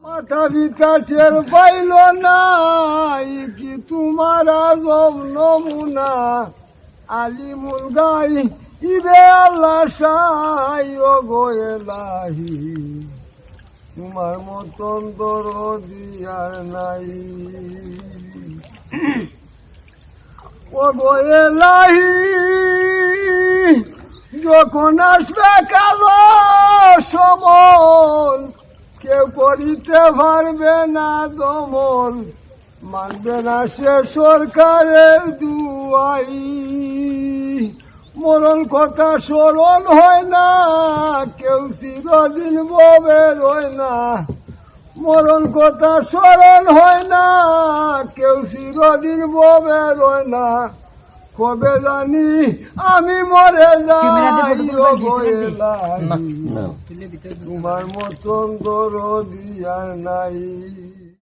মাথা পিতা টের পাইল না কি তোমার আজব নমুনা আলিমুল গাই ইবে আল্লাহ সাই ও গোয়েলাহি তোমার মতন দরদি আর নাই ও গোয়েলাহি যখন আসবে কালো সমল কেউ করিতে পারবে না দমন মানবে না সে সরকারের দুয়াই মরণ কথা স্মরণ হয় না কেউ চিরদিন ববে রয় না মরণ কথা স্মরণ হয় না কেউ চিরদিন ববে রয় না কবে জানি আমি মরে যাই তোমার মতন দরদি আর নাই।